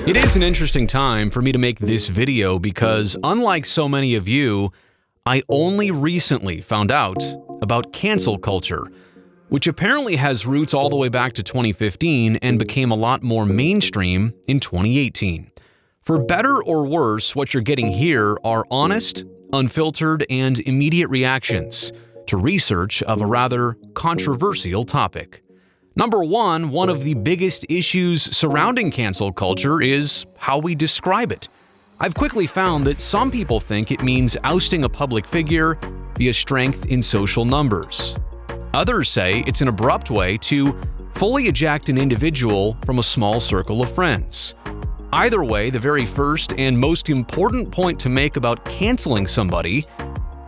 It is an interesting time for me to make this video because, unlike so many of you, I only recently found out about cancel culture, which apparently has roots all the way back to 2015 and became a lot more mainstream in 2018. For better or worse, what you're getting here are honest, unfiltered, and immediate reactions to research of a rather controversial topic. Number one of the biggest issues surrounding cancel culture is how we describe it. I've quickly found that some people think it means ousting a public figure via strength in social numbers. Others say it's an abrupt way to fully eject an individual from a small circle of friends. Either way, the very first and most important point to make about canceling somebody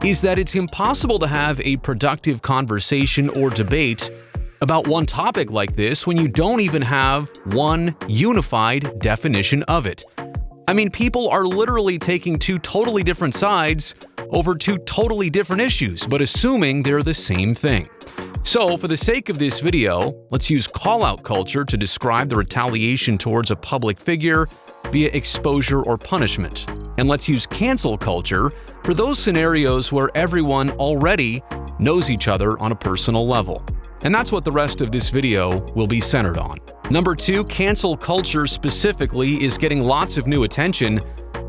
is that it's impossible to have a productive conversation or debate about one topic like this when you don't even have one unified definition of it. I mean, people are literally taking two totally different sides over two totally different issues, but assuming they're the same thing. So, for the sake of this video, let's use call-out culture to describe the retaliation towards a public figure via exposure or punishment. And let's use cancel culture for those scenarios where everyone already knows each other on a personal level. And that's what the rest of this video will be centered on. Number two, cancel culture specifically is getting lots of new attention,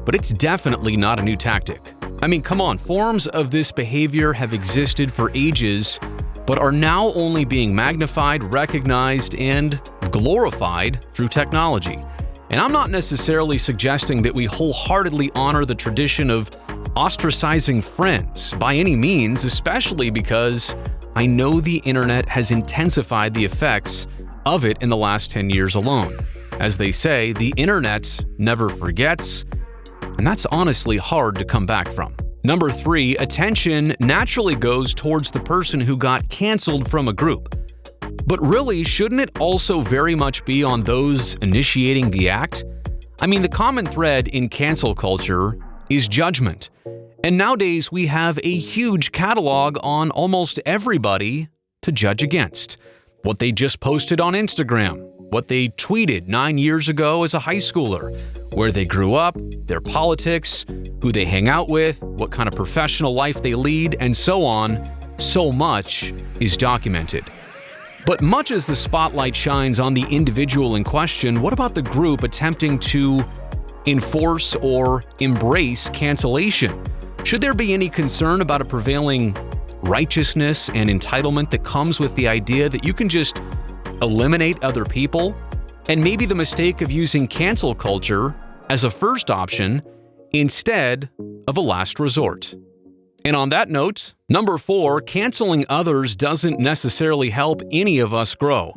but it's definitely not a new tactic. I mean, come on, forms of this behavior have existed for ages, but are now only being magnified, recognized, and glorified through technology. And I'm not necessarily suggesting that we wholeheartedly honor the tradition of ostracizing friends by any means, especially because I know the internet has intensified the effects of it in the last 10 years alone. As they say, the internet never forgets, and that's honestly hard to come back from. Number three, attention naturally goes towards the person who got canceled from a group. But really, shouldn't it also very much be on those initiating the act? I mean, the common thread in cancel culture is judgment. And nowadays, we have a huge catalog on almost everybody to judge against. What they just posted on Instagram, what they tweeted 9 years ago as a high schooler, where they grew up, their politics, who they hang out with, what kind of professional life they lead, and so on. So much is documented. But much as the spotlight shines on the individual in question, what about the group attempting to enforce or embrace cancellation? Should there be any concern about a prevailing righteousness and entitlement that comes with the idea that you can just eliminate other people? And maybe the mistake of using cancel culture as a first option instead of a last resort. And on that note, number four, canceling others doesn't necessarily help any of us grow.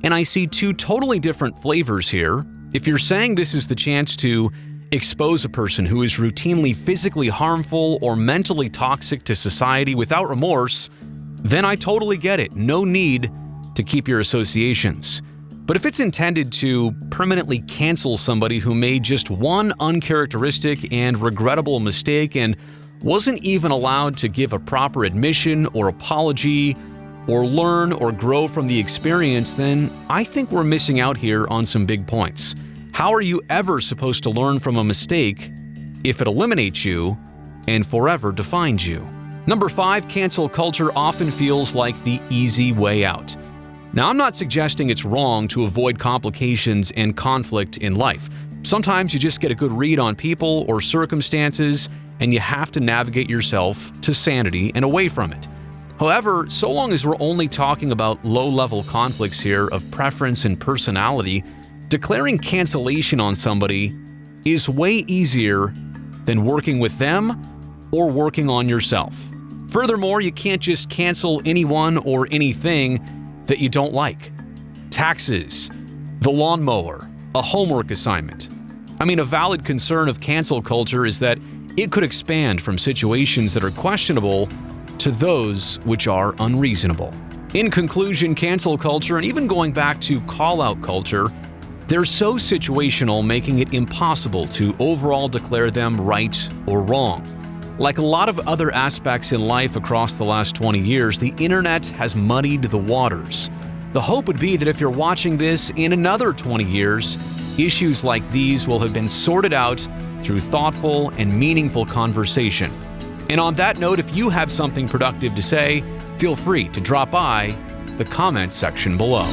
And I see two totally different flavors here. If you're saying this is the chance to expose a person who is routinely physically harmful or mentally toxic to society without remorse, then I totally get it. No need to keep your associations. But if it's intended to permanently cancel somebody who made just one uncharacteristic and regrettable mistake and wasn't even allowed to give a proper admission or apology or learn or grow from the experience, then I think we're missing out here on some big points. How are you ever supposed to learn from a mistake if it eliminates you and forever defines you? Number five, cancel culture often feels like the easy way out. Now, I'm not suggesting it's wrong to avoid complications and conflict in life. Sometimes you just get a good read on people or circumstances, and you have to navigate yourself to sanity and away from it. However, so long as we're only talking about low-level conflicts here of preference and personality, declaring cancellation on somebody is way easier than working with them or working on yourself. Furthermore, you can't just cancel anyone or anything that you don't like. Taxes, the lawnmower, a homework assignment. I mean, a valid concern of cancel culture is that it could expand from situations that are questionable to those which are unreasonable. In conclusion, cancel culture, and even going back to call-out culture, they're so situational, making it impossible to overall declare them right or wrong. Like a lot of other aspects in life across the last 20 years, the internet has muddied the waters. The hope would be that if you're watching this in another 20 years, issues like these will have been sorted out through thoughtful and meaningful conversation. And on that note, if you have something productive to say, feel free to drop by the comments section below.